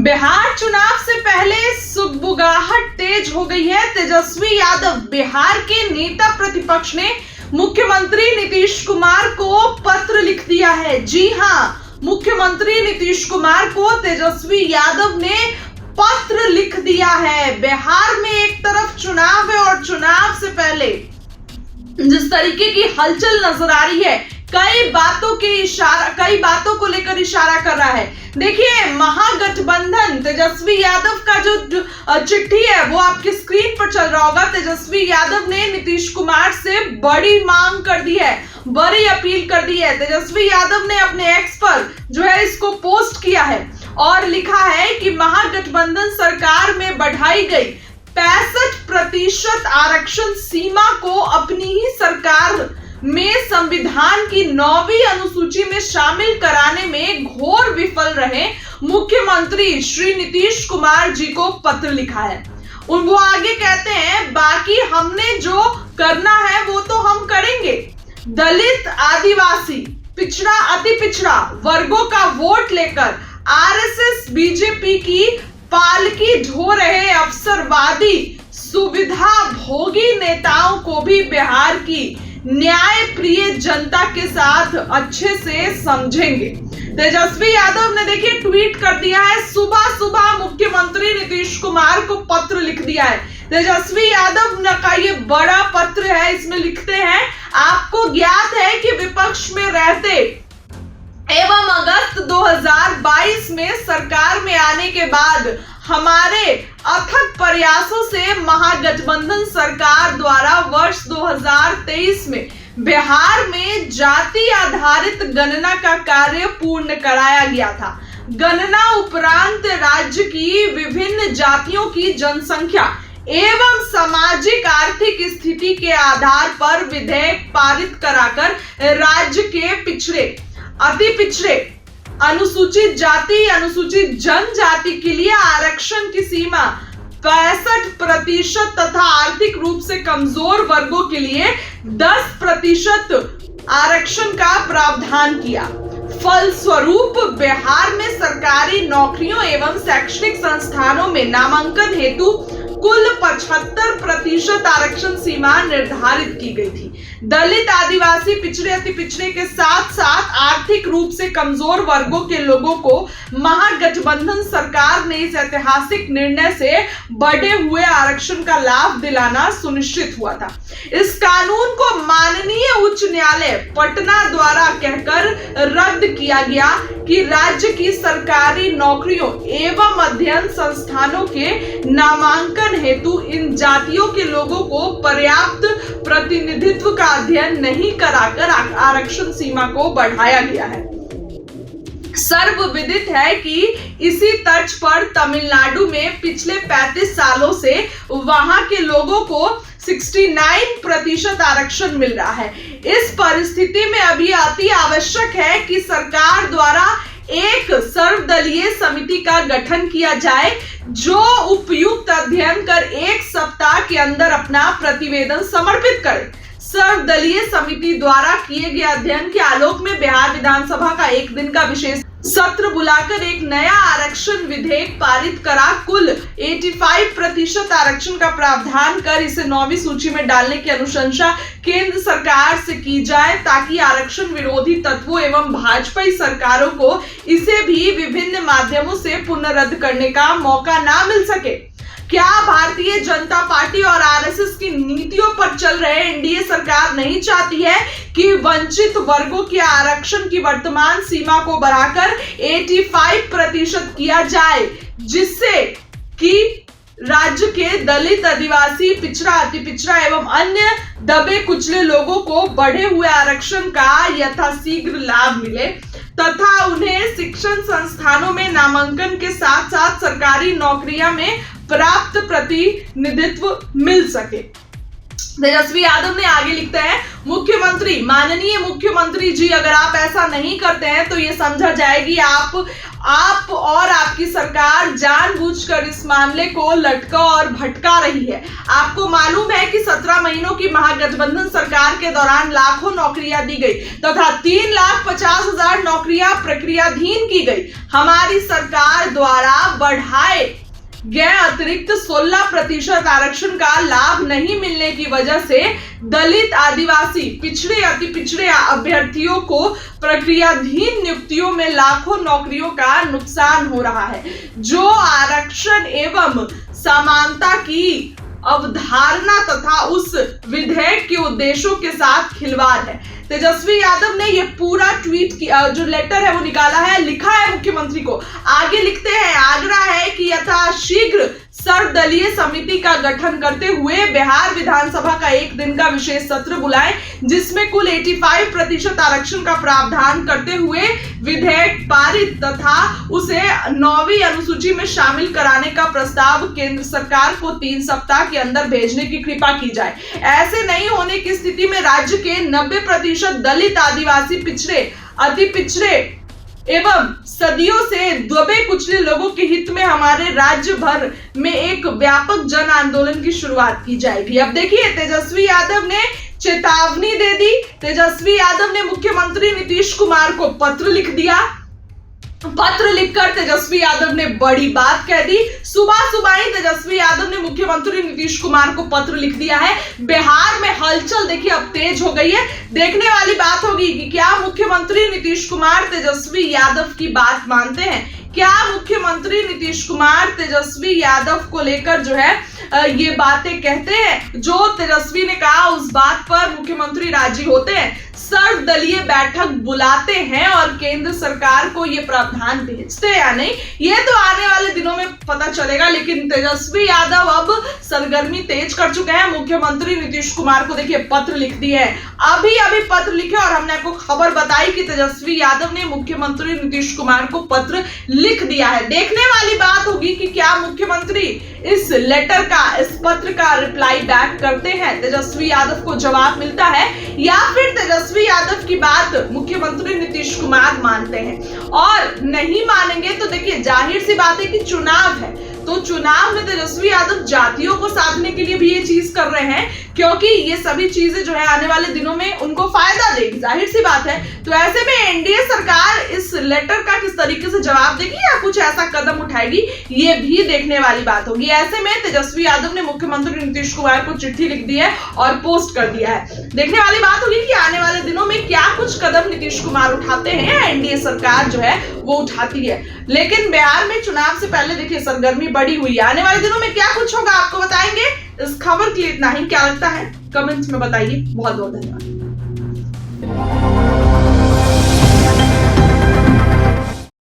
बिहार चुनाव से पहले सुगबुगाहट तेज हो गई है। तेजस्वी यादव बिहार के नेता प्रतिपक्ष ने मुख्यमंत्री नीतीश कुमार को पत्र लिख दिया है। जी हां, मुख्यमंत्री नीतीश कुमार को तेजस्वी यादव ने पत्र लिख दिया है। बिहार में एक तरफ चुनाव है और चुनाव से पहले जिस तरीके की हलचल नजर आ रही है, कई बातों को लेकर इशारा कर रहा है। देखिए, महागठबंधन, तेजस्वी यादव का जो चिट्ठी है वो आपकी स्क्रीन पर चल रहा होगा। तेजस्वी यादव ने नीतीश कुमार से बड़ी मांग कर दी है, बड़ी अपील कर दी है। तेजस्वी यादव ने अपने एक्स पर जो है इसको पोस्ट किया है और लिखा है कि महागठबंधन सरकार में बढ़ाई गई 65% आरक्षण सीमा को अपनी ही सरकार में संविधान की 9वीं अनुसूची में शामिल कराने में घोर विफल रहे मुख्यमंत्री श्री नीतीश कुमार जी को पत्र लिखा है। वो आगे कहते हैं, बाकी हमने जो करना है वो तो हम करेंगे। दलित, आदिवासी, पिछड़ा, अति पिछड़ा वर्गों का वोट लेकर आरएसएस बीजेपी की पालकी ढो रहे अवसरवादी सुविधा भोगी नेताओं को भी बिहार की न्याय प्रिय जनता के साथ अच्छे से समझेंगे। तेजस्वी यादव ने देखिए ट्वीट कर दिया है, सुबह सुबह मुख्यमंत्री नीतीश कुमार को पत्र लिख दिया है। तेजस्वी यादव का ये बड़ा पत्र है। इसमें लिखते हैं, आपको ज्ञात है कि विपक्ष में रहते एवं अगस्त 2022 में सरकार में आने के बाद हमारे अथक प्रयासों से महागठबंधन सरकार द्वारा वर्ष 2023 में बिहार में जाति आधारित गणना का कार्य पूर्ण कराया गया था। गणना उपरांत राज्य की विभिन्न जातियों की जनसंख्या एवं सामाजिक आर्थिक स्थिति के आधार पर विधेयक पारित कराकर राज्य के पिछड़े, अति पिछड़े, अनुसूचित जाति, अनुसूचित जनजाति के लिए आरक्षण की सीमा 65% तथा आर्थिक रूप से कमजोर वर्गों के लिए 10% आरक्षण का प्रावधान किया। फलस्वरूप बिहार में सरकारी नौकरियों एवं शैक्षणिक संस्थानों में नामांकन हेतु कुल 75% आरक्षण सीमा निर्धारित की गई थी। दलित, आदिवासी, पिछड़े, अति पिछड़े के साथ साथ आर्थिक रूप से कमजोर वर्गों के लोगों को महागठबंधन सरकार ने इस ऐतिहासिक निर्णय से बढ़े हुए आरक्षण का लाभ दिलाना सुनिश्चित हुआ था। इस कानून को माननीय उच्च न्यायालय पटना द्वारा कहकर रद्द किया गया कि राज्य की सरकारी नौकरियों एवं अध्ययन संस्थानों के नामांकन हेतु इन जातियों के लोगों को पर्याप्त प्रतिनिधित्व का अध्ययन नहीं कराकर आरक्षण सीमा को बढ़ाया गया है। सर्वविदित है कि इसी तर्ज पर तमिलनाडु में पिछले 35 सालों से वहां के लोगों को 69% आरक्षण मिल रहा है। इस परिस्थिति में अभी अति आवश्यक है कि सरकार द्वारा एक सर्वदलीय समिति का गठन किया जाए जो उपयुक्त अध्ययन कर 1 सप्ताह के अंदर अपना प्रतिवेदन समर्पित करे। सर्वदलीय समिति द्वारा किए गए अध्ययन के आलोक में बिहार विधानसभा का 1 दिन का विशेष सत्र बुलाकर एक नया आरक्षण विधेयक पारित करा कुल 85% आरक्षण का प्रावधान कर इसे 9वीं सूची में डालने की अनुशंसा केंद्र सरकार से की जाए ताकि आरक्षण विरोधी तत्वों एवं भाजपाई सरकारों को इसे भी विभिन्न माध्यमों से पुनर्रद्द करने का मौका ना मिल सके। क्या भारतीय जनता पार्टी और आरएसएस की नीतियों पर चल रहे एनडीए सरकार नहीं चाहती है कि वंचित वर्गों के आरक्षण की वर्तमान सीमा को बढ़ाकर 85% किया जाए, जिससे कि राज्य के दलित, आदिवासी, पिछड़ा, अति पिछड़ा एवं अन्य दबे कुचले लोगों को बढ़े हुए आरक्षण का यथाशीघ्र लाभ मिले तथा उन्हें शिक्षण संस्थानों में नामांकन के साथ साथ सरकारी नौकरियां में प्राप्त प्रतिनिधित्व मिल सके। तेजस्वी यादव ने आगे लिखते हैं, मुख्यमंत्री, माननीय मुख्यमंत्री जी, अगर आप ऐसा नहीं करते हैं तो ये समझा जाएगी आप और आपकी सरकार जानबूझकर इस मामले को लटका और भटका रही है। आपको मालूम है कि 17 महीनों की महागठबंधन सरकार के दौरान लाखों नौकरियां दी गई तथा 3,50,000 नौकरियां प्रक्रियाधीन की गई। हमारी सरकार द्वारा बढ़ाए गए अतिरिक्त 16% आरक्षण का लाभ नहीं मिलने की वजह से दलित, आदिवासी, पिछड़े, अति पिछड़े अभ्यर्थियों को प्रक्रियाधीन नियुक्तियों में लाखों नौकरियों का नुकसान हो रहा है, जो आरक्षण एवं समानता की अवधारणा तथा उस विधेयक के उद्देश्यों के साथ खिलवाड़ है। तेजस्वी यादव ने ये पूरा ट्वीट किया, जो लेटर है वो निकाला है, लिखा है मुख्यमंत्री को। आगे लिखते हैं, आग्रह है कि यथाशीघ्र सर्वदलीय समिति का गठन करते हुए बिहार विधानसभा का एक दिन का विशेष सत्र बुलाएं, जिसमें कुल 85% आरक्षण का प्रावधान करते हुए विधेयक पारित तथा उसे 9वीं अनुसूची में शामिल कराने का प्रस्ताव केंद्र सरकार को 3 सप्ताह के अंदर भेजने की कृपा की जाए। ऐसे नहीं होने की स्थिति में राज्य के 90% दलित, आदिवासी, पिछड़े, अति पिछड़े एवं सदियों से दबे कुचले लोगों के हित में हमारे राज्य भर में एक व्यापक जन आंदोलन की शुरुआत की जाएगी। अब देखिए, तेजस्वी यादव ने चेतावनी दे दी। तेजस्वी यादव ने मुख्यमंत्री नीतीश कुमार को पत्र लिख दिया। पत्र लिखकर तेजस्वी यादव ने बड़ी बात कह दी। सुबह ही तेजस्वी यादव ने मुख्यमंत्री नीतीश कुमार को पत्र लिख दिया है। बिहार में हलचल देखिए अब तेज हो गई है। देखने वाली बात होगी कि क्या मुख्यमंत्री नीतीश कुमार तेजस्वी यादव की बात मानते हैं। क्या मुख्यमंत्री नीतीश कुमार तेजस्वी यादव को लेकर जो है ये बातें कहते हैं, जो तेजस्वी ने कहा उस बात पर मुख्यमंत्री राजी होते हैं, सर्वदलीय बैठक बुलाते हैं और केंद्र सरकार को ये प्रावधान भेजते हैं या नहीं, ये तो आने वाले दिनों में पता चलेगा। लेकिन तेजस्वी यादव अब सरगर्मी तेज कर चुके हैं। मुख्यमंत्री नीतीश कुमार को देखिए पत्र लिख दिए हैं, अभी पत्र लिखे, और हमने आपको खबर बताई कि तेजस्वी यादव ने मुख्यमंत्री नीतीश कुमार को पत्र लिख दिया है। देखने वाली बात होगी कि क्या मुख्यमंत्री इस लेटर का, इस पत्र का रिप्लाई बैक करते हैं, तेजस्वी यादव को जवाब मिलता है, या फिर तेजस्वी यादव की बात मुख्यमंत्री नीतीश कुमार मानते हैं। और नहीं मानेंगे तो देखिए जाहिर सी बात है कि चुनाव है, तो चुनाव में तेजस्वी यादव जातियों को साधने के लिए भी ये चीज कर रहे हैं, क्योंकि ये सभी चीजें जो है आने वाले दिनों में उनको फायदा देगी, जाहिर सी बात है। तो ऐसे में एनडीए सरकार इस लेटर का किस तरीके से जवाब देगी या कुछ ऐसा कदम उठाएगी, ये भी देखने वाली बात होगी। ऐसे में तेजस्वी यादव ने मुख्यमंत्री नीतीश कुमार को चिट्ठी लिख दी है और पोस्ट कर दिया है। देखने वाली बात होगी कि आने वाले दिनों में क्या कुछ कदम नीतीश कुमार उठाते हैं, एनडीए सरकार जो है वो उठाती है। लेकिन बिहार में चुनाव से पहले देखिए सरगर्मी बड़ी हुई है। आने वाले दिनों में क्या कुछ होगा आपको बताएंगे। इस खबर के लिए इतना ही, क्या लगता है कमेंट्स में बताइए। बहुत बहुत धन्यवाद।